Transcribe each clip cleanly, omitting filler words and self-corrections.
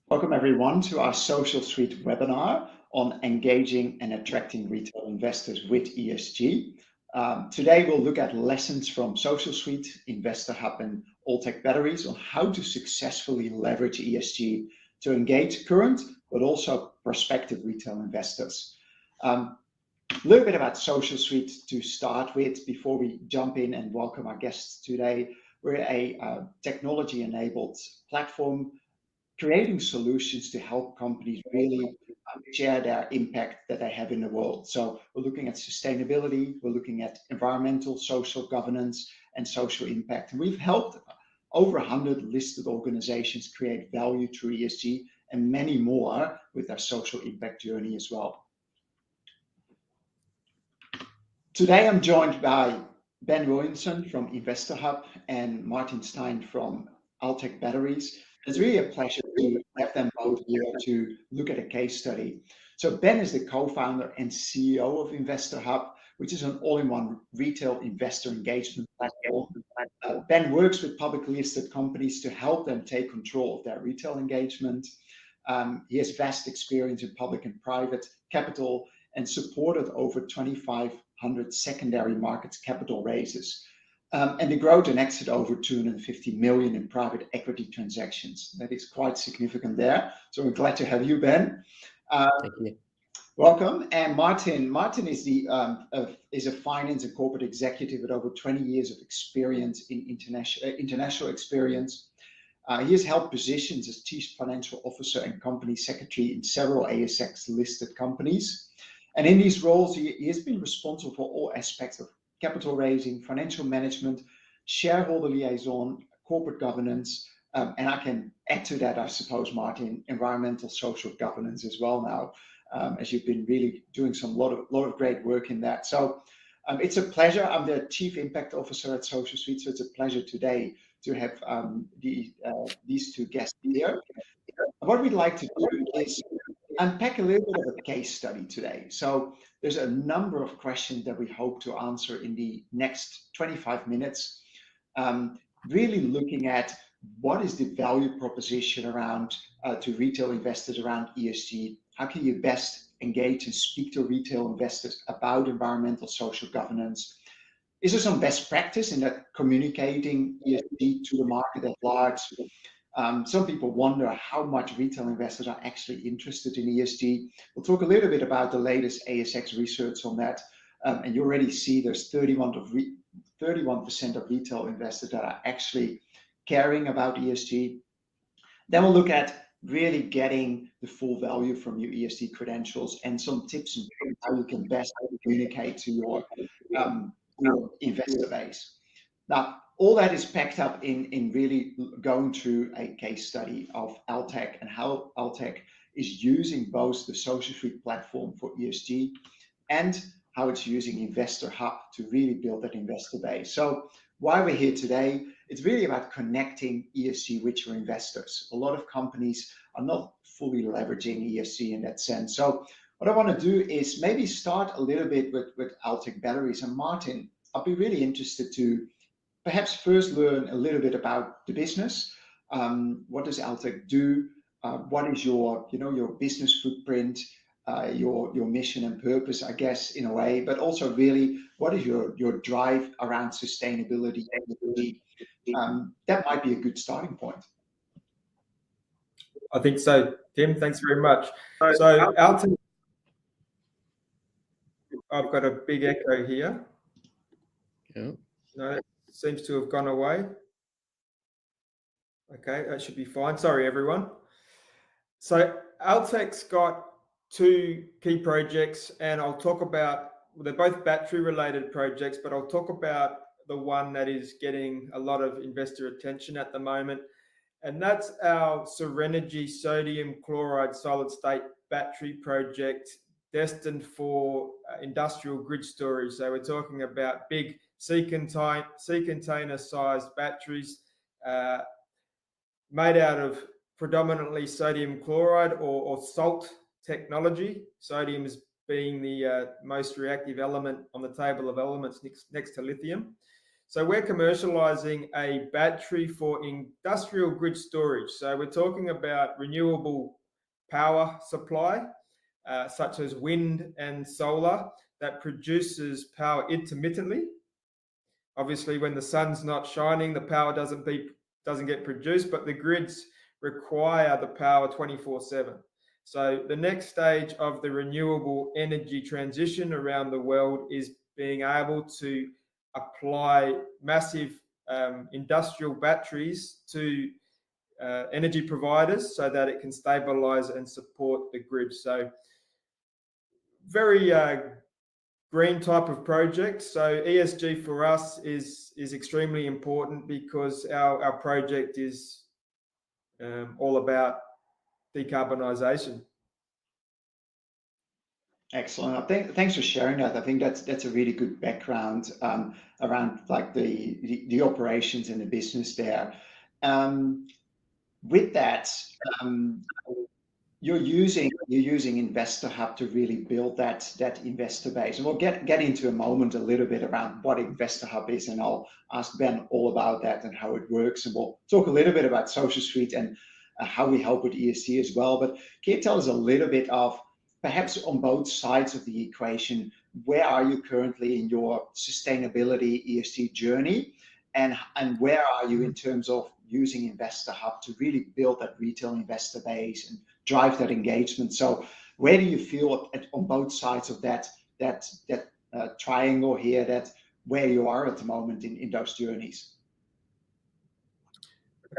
Welcome everyone to our Socialsuite webinar on engaging and attracting retail investors with ESG. Today we'll look at lessons from Socialsuite, InvestorHub and Altech Batteries on how to successfully leverage ESG to engage current but also prospective retail investors. A little bit about Socialsuite to start with before we jump in and welcome our guests today. We're a technology-enabled platform creating solutions to help companies really share their impact that they have in the world. So we're looking at sustainability, we're looking at environmental, social governance, and social impact. And we've helped over 100 listed organizations create value through ESG and many more with their social impact journey as well. Today I'm joined by Ben Williamson from InvestorHub and Martin Stein from Altech Batteries. It's really a pleasure to have them both here to look at a case study. So Ben is the co-founder and CEO of InvestorHub, which is an all-in-one retail investor engagement platform. Ben works with publicly listed companies to help them take control of their retail engagement. He has vast experience in public and private capital and supported over 2,500 secondary markets capital raises. And the growth and exit over 250 million in private equity transactions. That is quite significant there. So we're glad to have you, Ben. Thank you. Welcome. And Martin is a finance and corporate executive with over 20 years of experience in international experience. He has held positions as chief financial officer and company secretary in several ASX listed companies. And in these roles, he has been responsible for all aspects of capital raising, financial management, shareholder liaison, corporate governance, and I can add to that, I suppose, Martin, environmental, social governance as well now, as you've been really doing a lot of great work in that. So it's a pleasure. I'm the Chief Impact Officer at Socialsuite, so it's a pleasure today to have these two guests here. What we'd like to do is unpack a little bit of a case study today. So there's a number of questions that we hope to answer in the next 25 minutes, really looking at what is the value proposition around to retail investors around ESG. How can you best engage and speak to retail investors about environmental social governance? Is there some best practice in that communicating ESG to the market at large? Some people wonder how much retail investors are actually interested in ESG. We'll talk a little bit about the latest ASX research on that. And you already see there's 31% of retail investors that are actually caring about ESG. Then we'll look at really getting the full value from your ESG credentials and some tips and how you can best communicate to your investor base. Now, all that is packed up in really going through a case study of Altech and how Altech is using both the Socialsuite platform for ESG and how it's using InvestorHub to really build that investor base. So why we're here today, it's really about connecting ESG with your investors. A lot of companies are not fully leveraging ESG in that sense. So what I want to do is maybe start a little bit with Altech Batteries. And Martin, I'll be really interested to perhaps first learn a little bit about the business. What does Altech do? What is your business footprint, your mission and purpose, I guess, in a way, but also really, what is your drive around sustainability? That might be a good starting point. I think so, Tim. Thanks very much. So Altech, I've got a big echo here. Yeah. No, it seems to have gone away. Okay, that should be fine. Sorry, everyone. So Altech's got two key projects, and I'll talk about, they're both battery-related projects, but I'll talk about the one that is getting a lot of investor attention at the moment, and that's our Serenergy sodium chloride solid-state battery project destined for industrial grid storage. So we're talking about big sea container sized batteries made out of predominantly sodium chloride or salt technology. Sodium is being the most reactive element on the table of elements next to lithium. So we're commercializing a battery for industrial grid storage. So we're talking about renewable power supply, such as wind and solar, that produces power intermittently. Obviously, when the sun's not shining, the power doesn't get produced, but the grids require the power 24/7. So the next stage of the renewable energy transition around the world is being able to apply massive industrial batteries to energy providers so that it can stabilize and support the grid. So very green type of project. So ESG for us is extremely important because our project is all about decarbonisation. Excellent. Thanks for sharing that. I think that's a really good background around like the operations and the business there. With that, you're using InvestorHub to really build that investor base, and we'll get into a moment a little bit around what InvestorHub is, and I'll ask Ben all about that and how it works, and we'll talk a little bit about Socialsuite and how we help with ESG as well. But can you tell us a little bit of perhaps on both sides of the equation, where are you currently in your sustainability ESG journey, and where are you in terms of using InvestorHub to really build that retail investor base and drive that engagement? So where do you feel on both sides of that triangle here, that where you are at the moment in those journeys?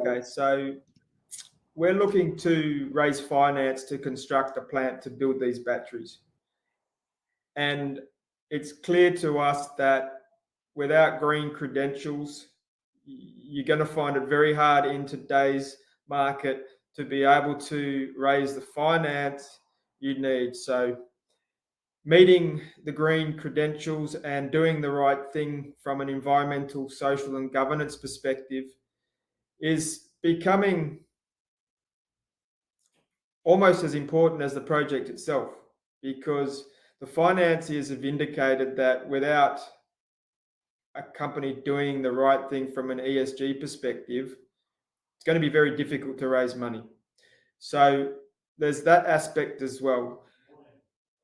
Okay, so we're looking to raise finance to construct a plant to build these batteries. And it's clear to us that without green credentials, you're going to find it very hard in today's market to be able to raise the finance you need. So meeting the green credentials and doing the right thing from an environmental, social, and governance perspective is becoming almost as important as the project itself, because the financiers have indicated that without a company doing the right thing from an ESG perspective, it's going to be very difficult to raise money. So there's that aspect as well.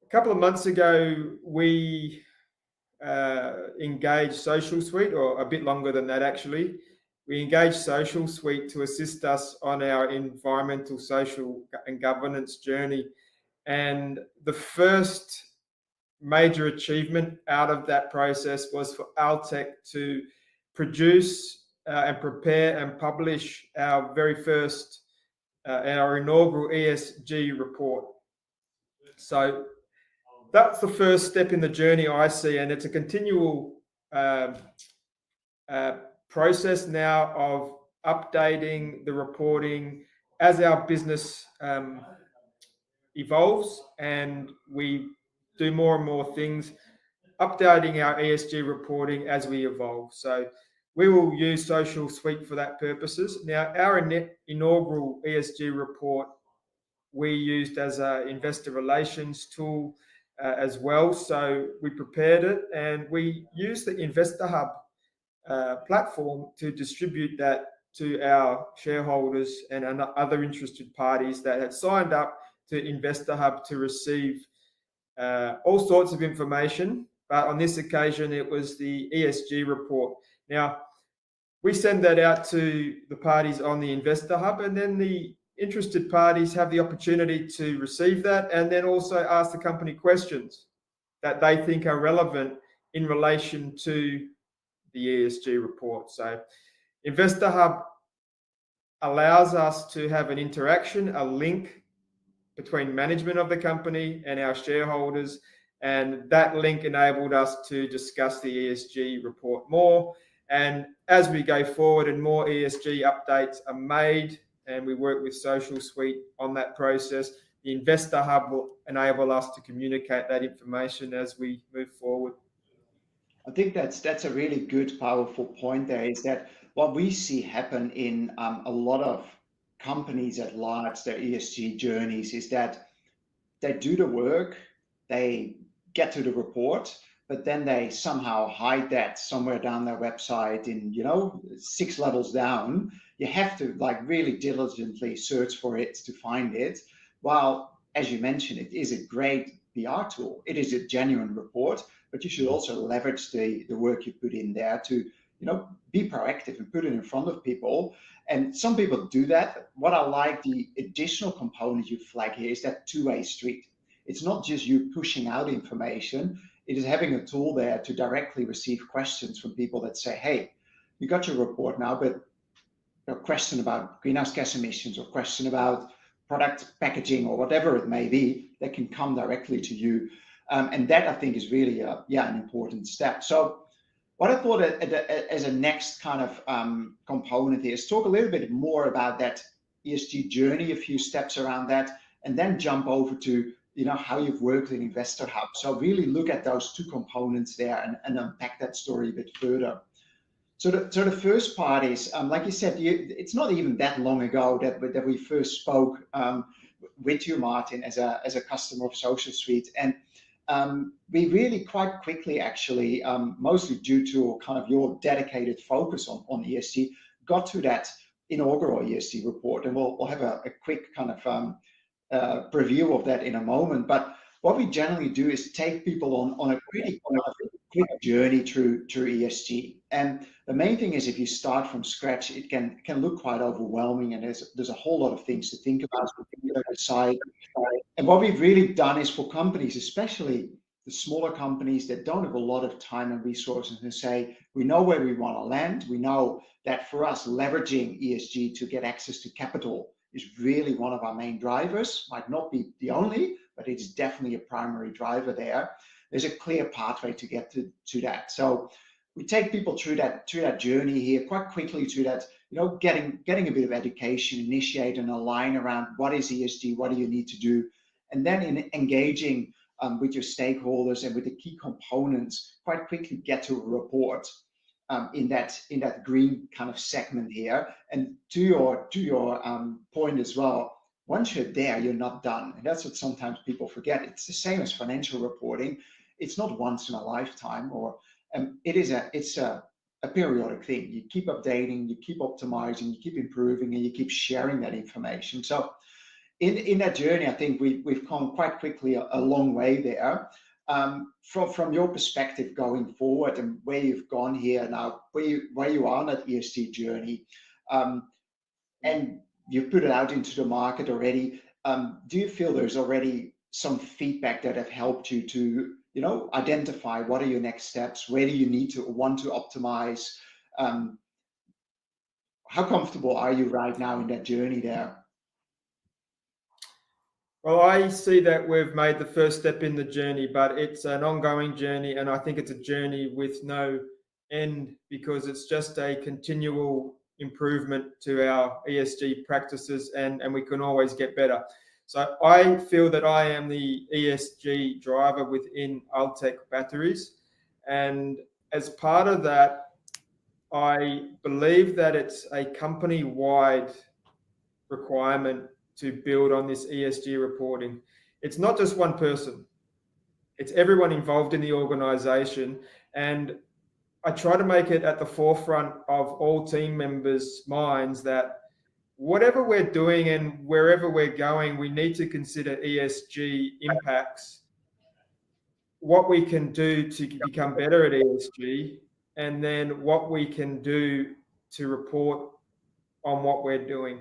A couple of months ago, we engaged Socialsuite, or a bit longer than that actually. We engaged Socialsuite to assist us on our environmental, social, and governance journey. And the first major achievement out of that process was for Altech to produce and prepare and publish our very first, our inaugural ESG report. So that's the first step in the journey I see, and it's a continual process now of updating the reporting as our business evolves and we do more and more things, updating our ESG reporting as we evolve. So we will use Socialsuite for that purposes. Now, our inaugural ESG report we used as an investor relations tool as well. So we prepared it and we used the InvestorHub platform to distribute that to our shareholders and other interested parties that had signed up to InvestorHub to receive all sorts of information. But on this occasion, it was the ESG report. Now, we send that out to the parties on the InvestorHub, and then the interested parties have the opportunity to receive that and then also ask the company questions that they think are relevant in relation to the ESG report. So InvestorHub allows us to have an interaction, a link between management of the company and our shareholders, and that link enabled us to discuss the ESG report more. And as we go forward and more ESG updates are made and we work with Socialsuite on that process, the InvestorHub will enable us to communicate that information as we move forward. I think that's a really good, powerful point there, is that what we see happen in a lot of companies at large, their ESG journeys, is that they do the work, they get to the report, but then they somehow hide that somewhere down their website in, 6 levels down. You have to like really diligently search for it to find it. While, as you mentioned, it is a great PR tool. It is a genuine report, but you should also leverage the work you put in there to, be proactive and put it in front of people. And some people do that. What I like, the additional component you flag here is that two-way street. It's not just you pushing out information. It is having a tool there to directly receive questions from people that say, hey, you got your report now, but a question about greenhouse gas emissions or question about product packaging or whatever it may be, that can come directly to you. And that I think is really an important step. So what I thought as a next kind of component here is talk a little bit more about that ESG journey, a few steps around that, and then jump over to how you've worked in InvestorHub. So really look at those two components there and unpack that story a bit further. So the first part is, like you said, it's not even that long ago that we first spoke with you, Martin, as a customer of Socialsuite, and we really quite quickly, actually, mostly due to kind of your dedicated focus on ESG, got to that inaugural ESG report, and we'll have a quick kind of preview of that in a moment. But what we generally do is take people on a pretty quick journey through ESG. And the main thing is, if you start from scratch, it can look quite overwhelming, and there's a whole lot of things to think about side. And what we've really done is, for companies, especially the smaller companies that don't have a lot of time and resources, to say, we know where we want to land. We know that for us, leveraging ESG to get access to capital is really one of our main drivers. Might not be the only, but it's definitely a primary driver there. There's a clear pathway to get to that. So we take people through that journey here quite quickly, to that, getting a bit of education, initiate and align around what is ESG, what do you need to do, and then in engaging with your stakeholders and with the key components, quite quickly get to a report in that green kind of segment here. And to your point as well, once you're there, you're not done. And that's what sometimes people forget. It's the same as financial reporting. It's not once in a lifetime, or it's a periodic thing. You keep updating, you keep optimizing, you keep improving, and you keep sharing that information. So in that journey, I think we've come quite quickly a long way there. From your perspective going forward, and where you've gone here now, where you are on that ESG journey, and you've put it out into the market already, do you feel there's already some feedback that have helped you to identify what are your next steps? Where do you want to optimize? How comfortable are you right now in that journey there? Well, I see that we've made the first step in the journey, but it's an ongoing journey, and I think it's a journey with no end, because it's just a continual improvement to our ESG practices, and we can always get better. So I feel that I am the ESG driver within Altech Batteries, and as part of that, I believe that it's a company-wide requirement to build on this ESG reporting. It's not just one person, it's everyone involved in the organization. And I try to make it at the forefront of all team members' minds that whatever we're doing and wherever we're going, we need to consider ESG impacts, what we can do to become better at ESG, and then what we can do to report on what we're doing.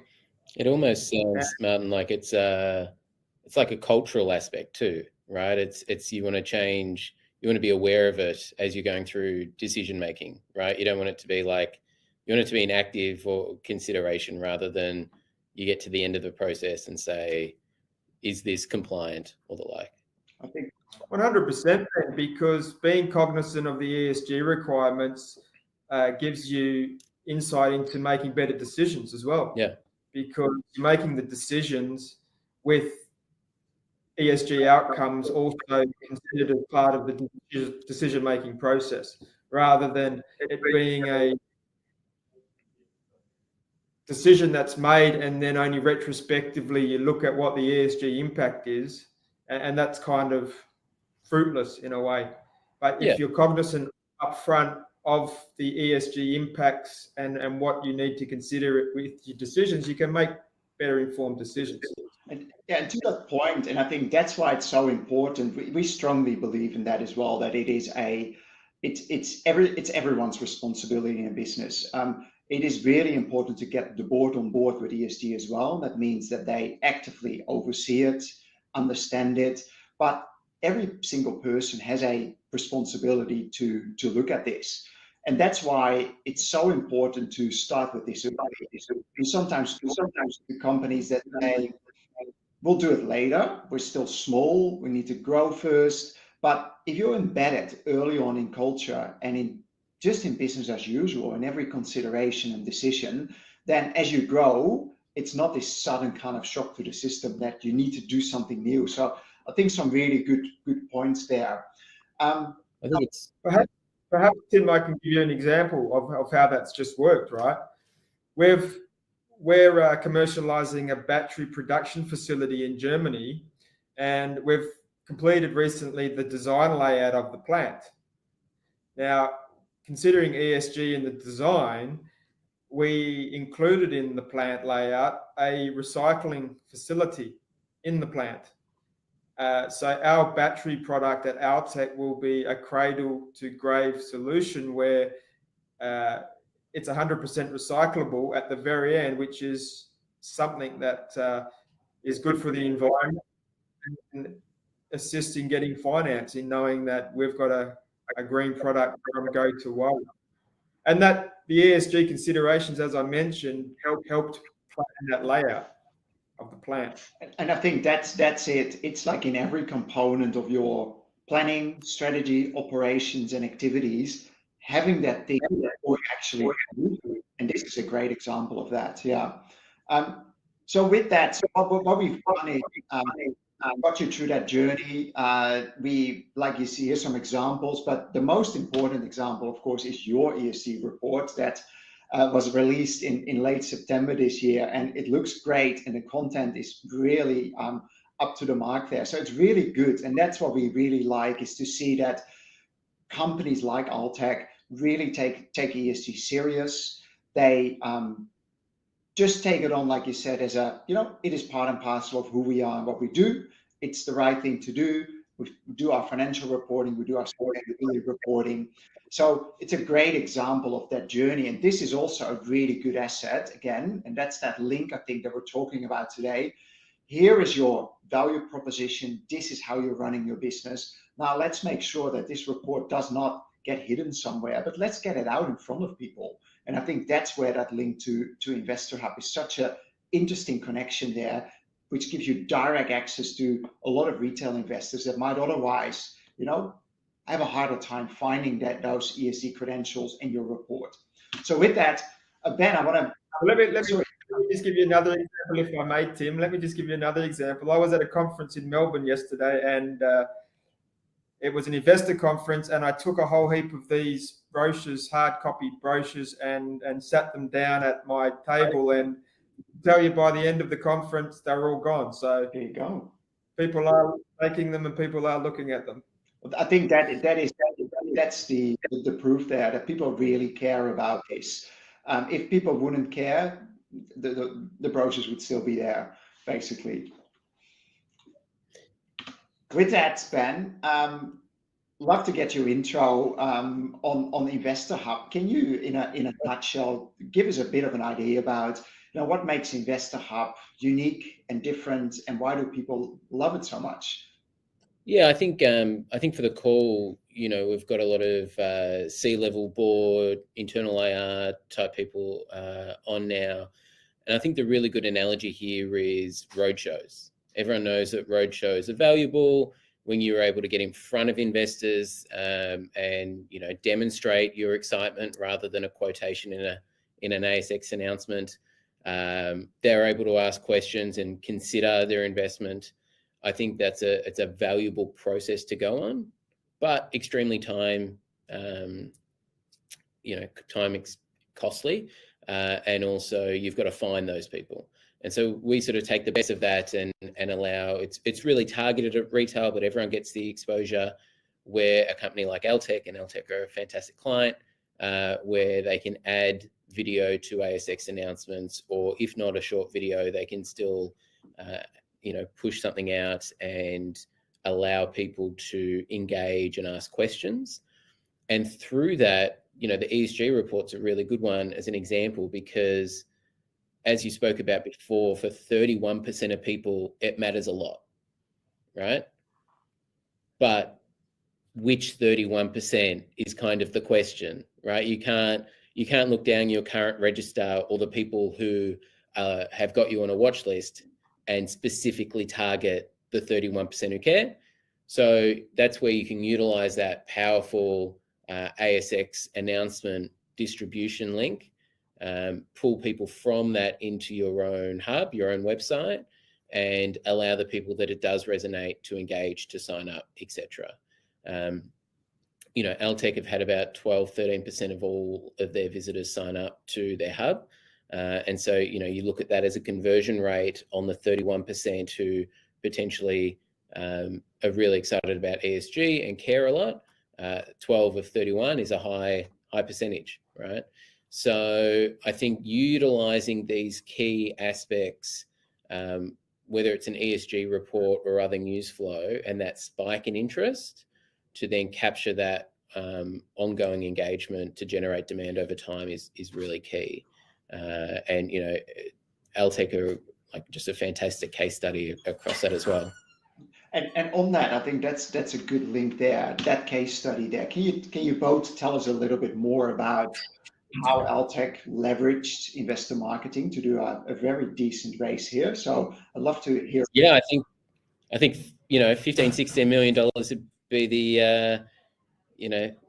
It almost sounds, Martin, like it's like a cultural aspect too, right? It's you want to change, you want to be aware of it as you're going through decision making, right? You don't want it to be like, you want it to be an active or consideration, rather than you get to the end of the process and say, is this compliant or the like? I think 100%, because being cognizant of the ESG requirements gives you insight into making better decisions as well. Yeah. Because you're making the decisions with ESG outcomes also considered as part of the decision-making process, rather than it being a decision that's made and then only retrospectively you look at what the ESG impact is, and that's kind of fruitless in a way. But if you're cognizant upfront of the ESG impacts and what you need to consider with your decisions, you can make better informed decisions. And to that point, and I think that's why it's so important. We strongly believe in that as well. That it is it's everyone's responsibility in a business. It is really important to get the board on board with ESG as well. That means that they actively oversee it, understand it, but every single person has a responsibility to look at this. And that's why it's so important to start with this. Sometimes the companies that say, we'll do it later, we're still small, we need to grow first. But if you're embedded early on in culture and in business as usual, in every consideration and decision, then as you grow, it's not this sudden kind of shock to the system that you need to do something new. So I think some really good points there. I think it's perhaps Tim, I can give you an example of how that's just worked, right? We're commercializing a battery production facility in Germany, and we've completed recently the design layout of the plant. Now, considering ESG in the design, we included in the plant layout a recycling facility in the plant. So our battery product at Altech will be a cradle to grave solution where it's 100% recyclable at the very end, which is something that is good for the environment and assist in getting financing, knowing that we've got a green product from go to woe. And that the ESG considerations, as I mentioned, helped plan that layout of the plant. And I think that's it. It's like in every component of your planning, strategy, operations, and activities, having that thing or actually, and this is a great example of that. Yeah. So with that, so what we've done is got you through that journey. We, like you see, here's some examples, but the most important example, of course, is your ESG report that was released in late September this year, and it looks great, and the content is really up to the mark there. So it's really good, and that's what we really like, is to see that companies like Altech really take ESG serious. They just take it on, like you said, as a, it is part and parcel of who we are and what we do. It's the right thing to do. We do our financial reporting, we do our sustainability reporting. So it's a great example of that journey. And this is also a really good asset, again, and that's that link, I think, that we're talking about today. Here is your value proposition. This is how you're running your business. Now, let's make sure that this report does not get hidden somewhere, but let's get it out in front of people. And I think that's where that link to InvestorHub is such an interesting connection there, which gives you direct access to a lot of retail investors that might otherwise, have a harder time finding those ESG credentials in your report. So with that, Ben, I want to... Let me just give you another example, if I may, Tim. Let me just give you another example. I was at a conference in Melbourne yesterday, and it was an investor conference, and I took a whole heap of these brochures, hard copy brochures, and sat them down at my table, and tell you by the end of the conference, they're all gone. So there you go. People are taking them and people are looking at them. I think that's the proof there that people really care about this. If people wouldn't care, the brochures would still be there, basically. With that, Ben, love to get your intro on InvestorHub. Can you, in a nutshell, give us a bit of an idea about what makes InvestorHub unique and different, and why do people love it so much? Yeah, I think for the call, we've got a lot of C-level board, internal IR type people on now, and I think the really good analogy here is roadshows. Everyone knows that roadshows are valuable when you're able to get in front of investors and demonstrate your excitement rather than a quotation in an ASX announcement. They're able to ask questions and consider their investment. I think it's a valuable process to go on, but extremely time costly, and also you've got to find those people. And so we sort of take the best of that and allow it's really targeted at retail, but everyone gets the exposure. where a company like Altech, and Altech are a fantastic client, where they can add video to ASX announcements, or if not a short video, they can still, push something out and allow people to engage and ask questions. And through that, the ESG report's a really good one as an example, because as you spoke about before, for 31% of people, it matters a lot, right? But which 31% is kind of the question, right? You can't look down your current register or the people who have got you on a watch list and specifically target the 31% who care. So that's where you can utilize that powerful ASX announcement distribution link, pull people from that into your own hub, your own website, and allow the people that it does resonate to engage, to sign up, etc. Altech have had about 12-13% of all of their visitors sign up to their hub. And so, you look at that as a conversion rate on the 31% who potentially are really excited about ESG and care a lot. 12 of 31 is a high percentage, right? So I think utilizing these key aspects, whether it's an ESG report or other news flow, and that spike in interest to then capture that ongoing engagement to generate demand over time is really key. And Altech are like just a fantastic case study across that as well. And on that, I think that's a good link there. That case study there. Can you both tell us a little bit more about how Altech leveraged investor marketing to do a very decent raise here? So I'd love to hear. Yeah, I think $15-16 million would be the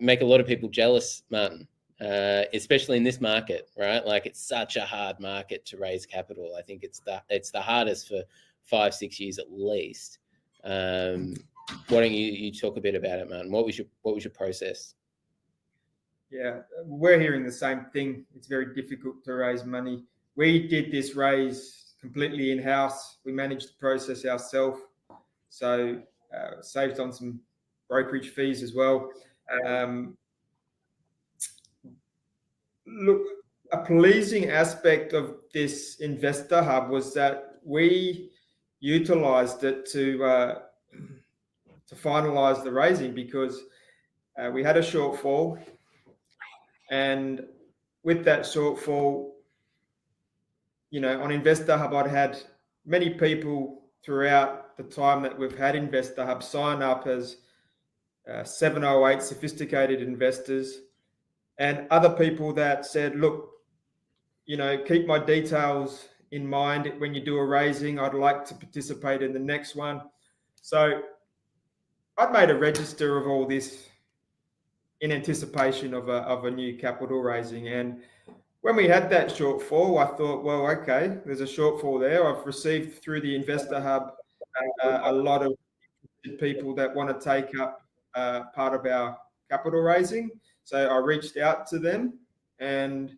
make a lot of people jealous, Martin. Especially in this market, right? Like, it's such a hard market to raise capital. I think it's the hardest for 5-6 years at least. Why don't you talk a bit about it, Martin? What was your process? Yeah, we're hearing the same thing. It's very difficult to raise money. We did this raise completely in-house. We managed the process ourselves, so saved on some brokerage fees as well. Look, a pleasing aspect of this InvestorHub was that we utilized it to finalize the raising, because we had a shortfall, and with that shortfall, on InvestorHub, I'd had many people throughout the time that we've had InvestorHub sign up as 708 sophisticated investors, and other people that said, look, keep my details in mind when you do a raising. I'd like to participate in the next one. So I'd made a register of all this in anticipation of a new capital raising. And when we had that shortfall, I thought, well, okay, there's a shortfall there. I've received through the InvestorHub a lot of people that want to take up part of our capital raising. So I reached out to them, and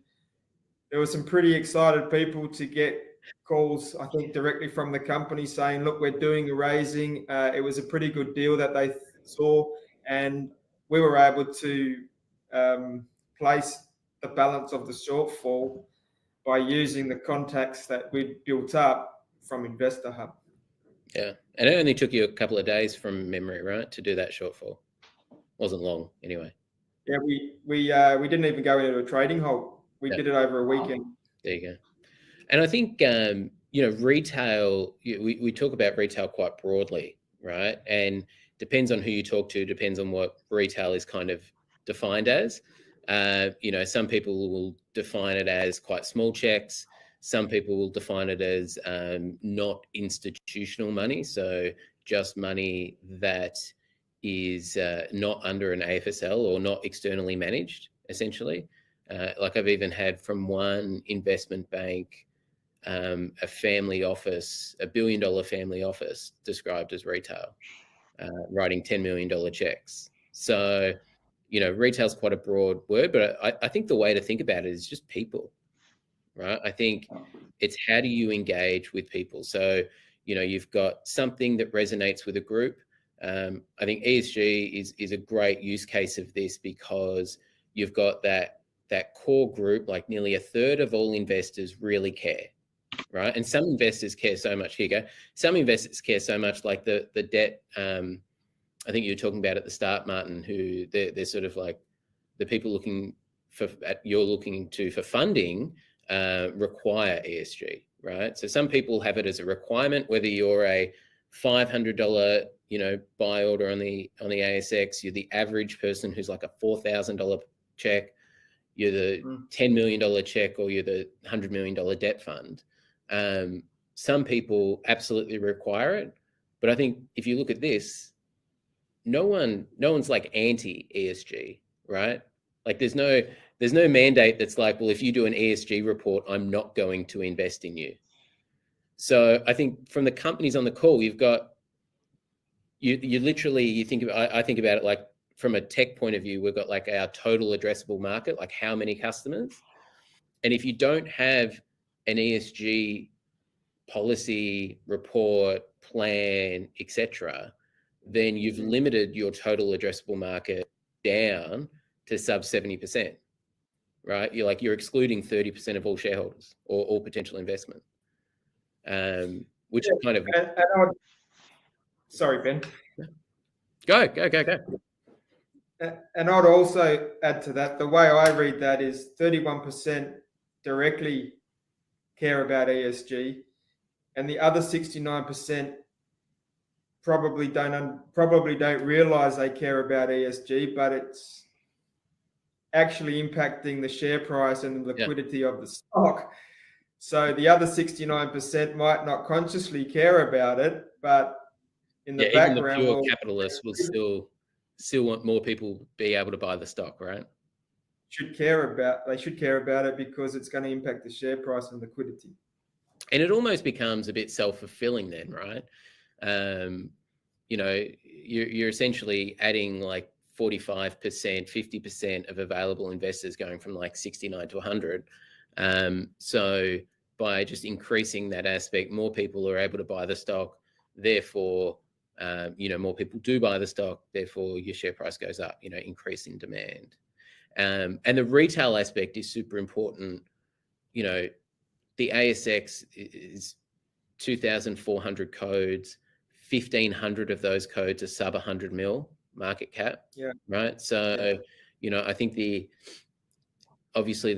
there were some pretty excited people to get calls, I think, directly from the company saying, look, we're doing a raising. It was a pretty good deal that they saw, and we were able to place the balance of the shortfall by using the contacts that we'd built up from InvestorHub. Yeah, and it only took you a couple of days from memory, right, to do that shortfall? Wasn't long, anyway. Yeah, we didn't even go into a trading halt. We did it over a weekend. There you go. And I think retail. We talk about retail quite broadly, right? And depends on who you talk to. Depends on what retail is kind of defined as. Some people will define it as quite small checks. Some people will define it as not institutional money, so just money that is not under an AFSL or not externally managed, essentially. Like, I've even had from one investment bank, a family office, $1 billion family office, described as retail, writing $10 million checks. So, retail's quite a broad word, but I think the way to think about it is just people, right? I think it's how do you engage with people? So, you've got something that resonates with a group. I think ESG is a great use case of this because you've got that core group, like nearly a third of all investors really care, right? And some investors care so much. Here you go. Some investors care so much, like the debt. I think you were talking about at the start, Martin, who they're sort of like the people you're looking to for funding require ESG, right? So some people have it as a requirement, whether you're a $500, buy order on the ASX, you're the average person who's like a $4,000 check, you're the $10 million check, or you're the $100 million debt fund. Some people absolutely require it, but I think if you look at this, no one's like anti ESG, right? Like there's no mandate that's like, well, if you do an ESG report, I'm not going to invest in you. So I think from the companies on the call, you've got you literally think about, I think about it like from a tech point of view, we've got like our total addressable market, like how many customers, and if you don't have an ESG policy, report, plan, etc., then you've limited your total addressable market down to sub 70%, right? You're excluding 30% of all shareholders or all potential investment, which is kind of. Sorry, Ben. Go. And I'd also add to that, the way I read that is 31% directly care about ESG, and the other 69% probably don't realize they care about ESG, but it's actually impacting the share price and the liquidity of the stock. So the other 69% might not consciously care about it, but in the background, even the pure capitalists will still want more people be able to buy the stock, right? They should care about it because it's going to impact the share price and liquidity. And it almost becomes a bit self-fulfilling then, right? You're essentially adding like 45%, 50% of available investors going from like 69 to 100. So by just increasing that aspect, more people are able to buy the stock. Therefore, more people do buy the stock. Therefore, your share price goes up, increase in demand. And the retail aspect is super important. The ASX is 2,400 codes. 1,500 of those codes are sub 100 mil market cap. Yeah. Right. So, I think obviously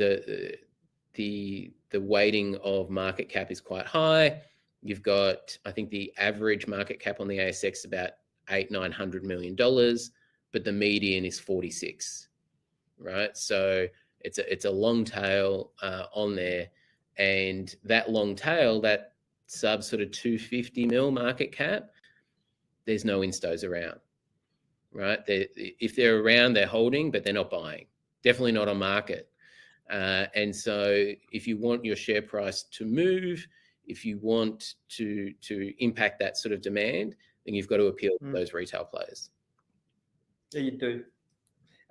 the weighting of market cap is quite high. You've got, I think the average market cap on the ASX is about $800-900 million, but the median is 46. Right. So it's a long tail on there, and that long tail, that sub sort of 250 mil market cap, there's no instos around, right? If they're around, they're holding, but they're not buying. Definitely not on market. And so if you want your share price to move, if you want to impact that sort of demand, then you've got to appeal to those retail players. Yeah, you do.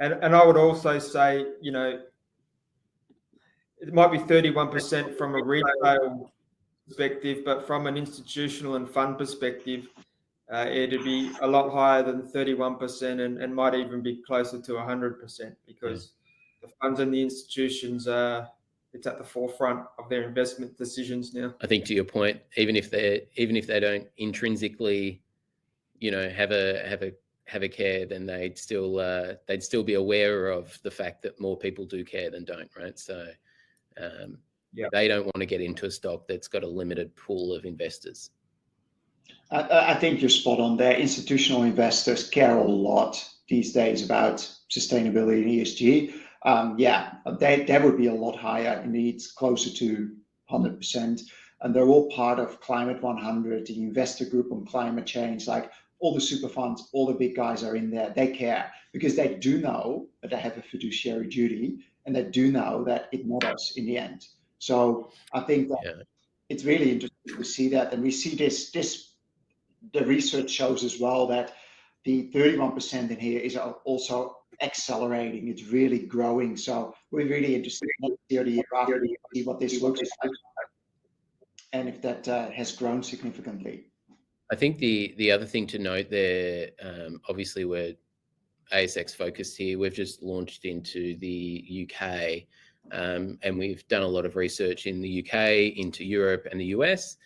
And I would also say, it might be 31% from a retail perspective, but from an institutional and fund perspective, it'd be a lot higher than 31% and might even be closer to 100% because the funds and the institutions it's at the forefront of their investment decisions now. I think to your point, even if they don't intrinsically, have a care, then they'd still be aware of the fact that more people do care than don't, right? So they don't want to get into a stock that's got a limited pool of investors. I think you're spot on there. Institutional investors care a lot these days about sustainability and ESG. That would be a lot higher. Indeed, it's closer to 100%. And they're all part of Climate 100, the investor group on climate change. Like all the super funds, all the big guys are in there. They care because they do know that they have a fiduciary duty, and they do know that it matters in the end. So I think that it's really interesting to see that. And we see the research shows as well that the 31% in here is also accelerating. It's really growing. So we're really interested next year, the year after, to see what this looks like and if that has grown significantly. I think the other thing to note there, obviously we're ASX focused here. We've just launched into the UK, and we've done a lot of research in the UK, into Europe and the US.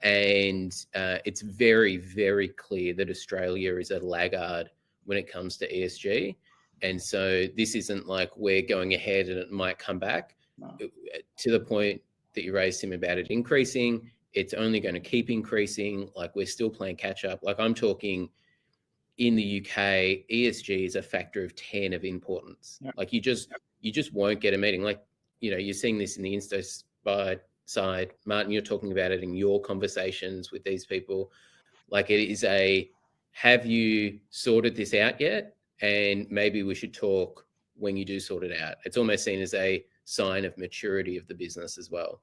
And it's very, very clear that Australia is a laggard when it comes to ESG. And so this isn't like we're going ahead and it might come back. No. To the point that you raised, Tim, about it increasing, it's only going to keep increasing. Like we're still playing catch up. Like I'm talking in the UK, ESG is a factor of 10 of importance. Yeah. Like you just won't get a meeting. Like, you know, you're seeing this in the InvestorHub side. Martin, you're talking about it in your conversations with these people. Like it is a, have you sorted this out yet? And maybe we should talk when you do sort it out. It's almost seen as a sign of maturity of the business as well.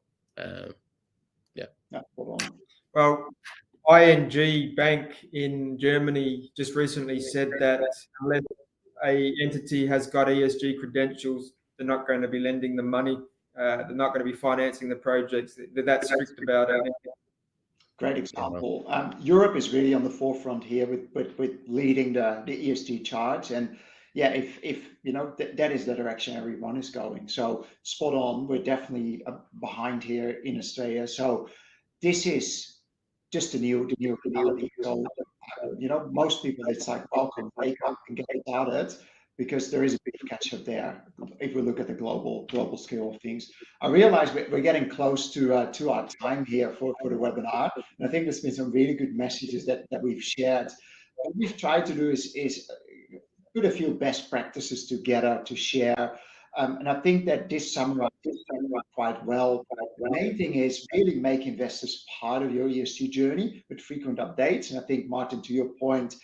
Yeah. Well, ING Bank in Germany just recently said that unless an entity has got ESG credentials, they're not going to be lending the money. They're not going to be financing the projects. They're that strict about it. Great example. Europe is really on the forefront here with leading the ESG charge. And yeah, if you know, that is the direction everyone is going. So spot on. We're definitely behind here in Australia. So this is just the new reality. So, you know, most people, it's like, welcome, wake up and get started, because there is a big catch up there if we look at the global scale of things. I realize we're getting close to our time here for the webinar, and I think there's been some really good messages that we've shared. What we've tried to do is put a few best practices together to share, and I think that this summarized quite well. The main thing is really make investors part of your ESG journey with frequent updates. And I think, Martin, to your point,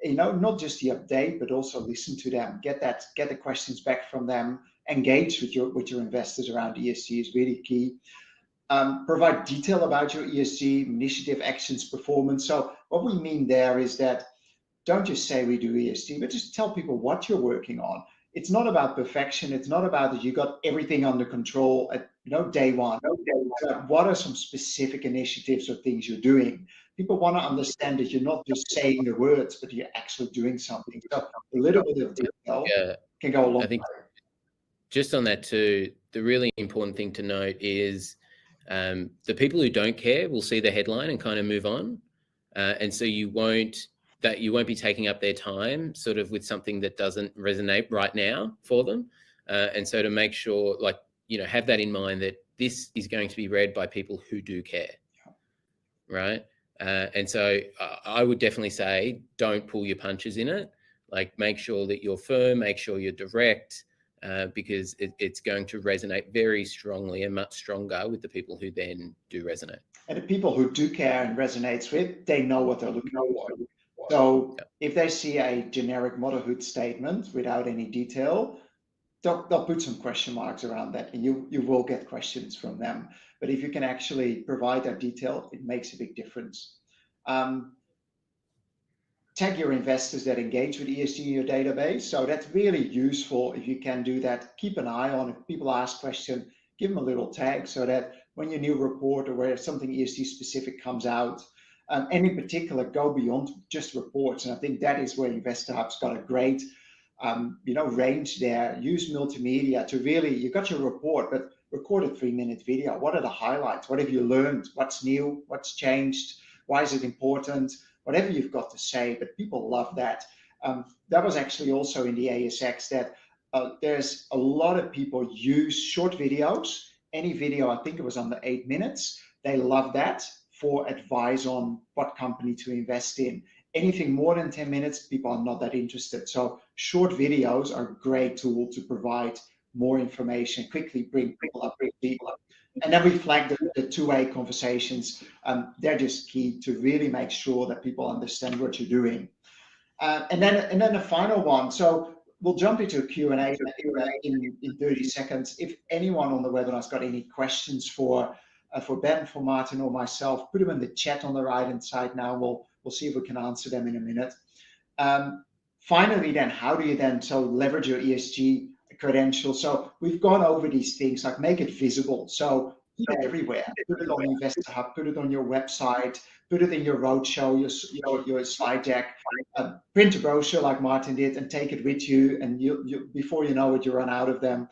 you know, not just the update, but also listen to them, get the questions back from them, engage with your investors around ESG is really key. Provide detail about your ESG initiative, actions, performance. So what we mean there is that don't just say we do ESG, but just tell people what you're working on. It's not about perfection. It's not about that you got everything under control at day one. What are some specific initiatives or things you're doing? People want to understand that you're not just saying the words, but you're actually doing something. So a little bit of detail can go a long way. Just on that too, the really important thing to note is the people who don't care will see the headline and kind of move on. And so you won't be taking up their time sort of with something that doesn't resonate right now for them. And so to make sure, like, you know, have that in mind that this is going to be read by people who do care, right? And so I would definitely say don't pull your punches in it. Like make sure that you're firm, make sure you're direct, because it's going to resonate very strongly and much stronger with the people who then do resonate. And the people who do care and resonates with, they know what they're looking for. So if they see a generic motherhood statement without any detail, they'll put some question marks around that, and you will get questions from them. But if you can actually provide that detail, it makes a big difference. Tag your investors that engage with ESG in your database. So that's really useful if you can do that. Keep an eye on if people ask questions, give them a little tag so that when your new report or where something ESG specific comes out, and in particular, go beyond just reports. And I think that is where InvestorHub's got a great range there. Use multimedia to really, you got your report, but record a 3-minute video. What are the highlights? What have you learned? What's new? What's changed? Why is it important? Whatever you've got to say, but people love that. That was actually also in the ASX that there's a lot of people use short videos. Any video, I think it was under 8 minutes. They love that for advice on what company to invest in. Anything more than 10 minutes, people are not that interested. So short videos are a great tool to provide more information, quickly bring people up. And then we flag the two-way conversations. They're just key to really make sure that people understand what you're doing. And then the final one. So we'll jump into a Q&A in 30 seconds. If anyone on the webinar has got any questions for Ben, for Martin, or myself, put them in the chat on the right-hand side now. We'll see if we can answer them in a minute. Finally, then, how do you then leverage your ESG credentials? So we've gone over these things, like make it visible. So it everywhere. Put it on InvestorHub, put it on your website, put it in your roadshow, your slide deck. Print a brochure like Martin did and take it with you. And you before you know it, you run out of them.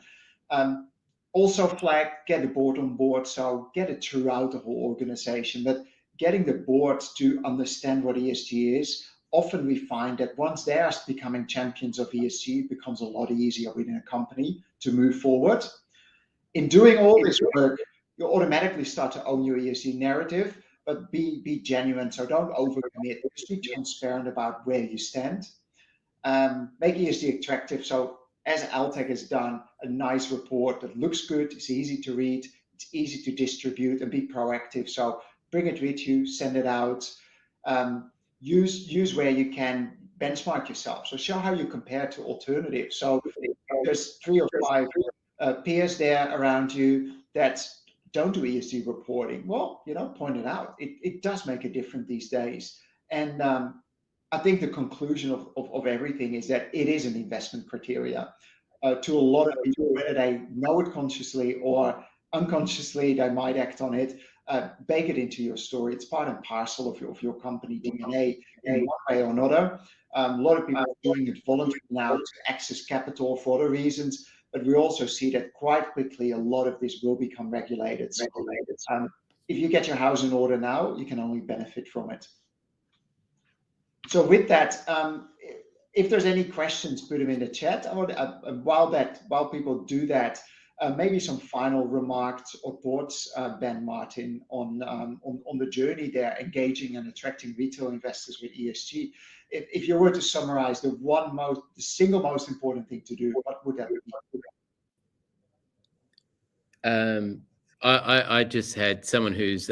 Also flag, get the board on board. So get it throughout the whole organization. But getting the board to understand what ESG is, often we find that once they are becoming champions of ESG, it becomes a lot easier within a company to move forward. In doing all this work, you automatically start to own your ESG narrative, but be genuine. So don't overcommit. Just be transparent about where you stand. Make ESG attractive. So as Altech has done, a nice report that looks good, it's easy to read, it's easy to distribute, and be proactive. So bring it with you, send it out. Use where you can benchmark yourself. So show how you compare to alternatives. So there's 3 or 5 peers there around you that don't do ESG reporting. Well, point it out. It does make a difference these days. And I think the conclusion of everything is that it is an investment criteria. To a lot of people, whether they know it consciously or unconsciously, they might act on it. Bake it into your story. It's part and parcel of your company DNA in one way or another. A lot of people are doing it voluntarily now to access capital for other reasons, but we also see that quite quickly a lot of this will become regulated. So, if you get your house in order now, you can only benefit from it. So with that, if there's any questions, put them in the chat. I would, while people do that, maybe some final remarks or thoughts, Ben, Martin, on the journey there, engaging and attracting retail investors with ESG. If you were to summarize the single most important thing to do, what would that be? I just had someone who's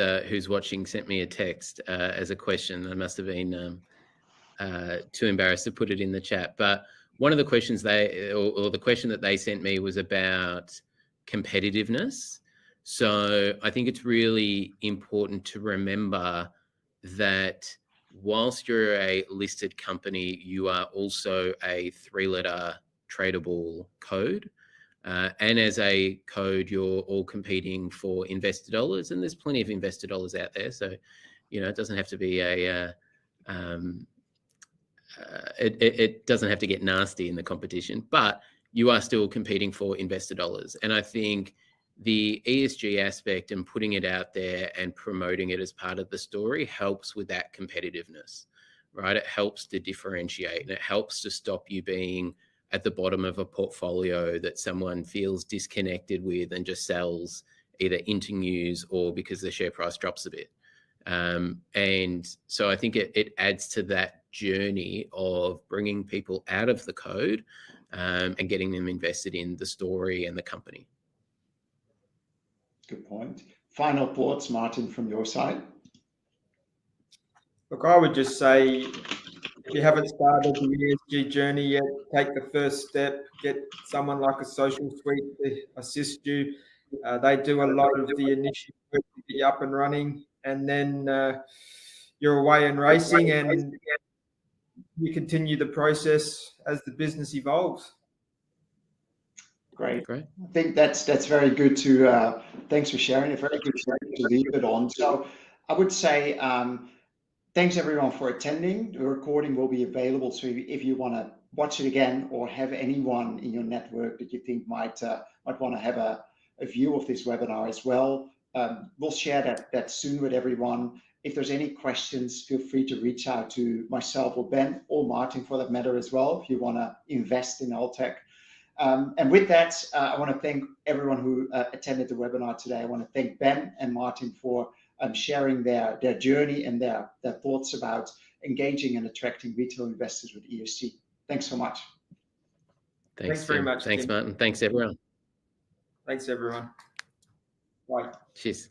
watching sent me a text as a question. I must have been too embarrassed to put it in the chat. But one of the questions the question that they sent me was about competitiveness. So I think it's really important to remember that whilst you're a listed company, you are also a 3-letter tradable code. And as a code, you're all competing for investor dollars, and there's plenty of investor dollars out there. So, it doesn't have to be it doesn't have to get nasty in the competition, but you are still competing for investor dollars. And I think the ESG aspect and putting it out there and promoting it as part of the story helps with that competitiveness, right? It helps to differentiate, and it helps to stop you being at the bottom of a portfolio that someone feels disconnected with and just sells either into news or because the share price drops a bit. And so I think it adds to that journey of bringing people out of the code and getting them invested in the story and the company. Good point. Final thoughts, Martin, from your side? Look, I would just say, if you haven't started the ESG journey yet, take the first step. Get someone like a Socialsuite to assist you. They do a lot of the initial work to get you up and running, and then you're away and racing, and you continue the process as the business evolves. Great. I think that's very good to, thanks for sharing. A very good to leave it on. So I would say, thanks everyone for attending. The recording will be available. So if you want to watch it again or have anyone in your network that you think might want to have a view of this webinar as well, we'll share that soon with everyone. If there's any questions, feel free to reach out to myself or Ben or Martin for that matter as well, if you want to invest in Altech. And with that, I want to thank everyone who attended the webinar today. I want to thank Ben and Martin for sharing their journey and their thoughts about engaging and attracting retail investors with ESG. Thanks so much. Thanks very much. Thanks, Martin. Thanks, everyone. Thanks, everyone. Bye. Cheers.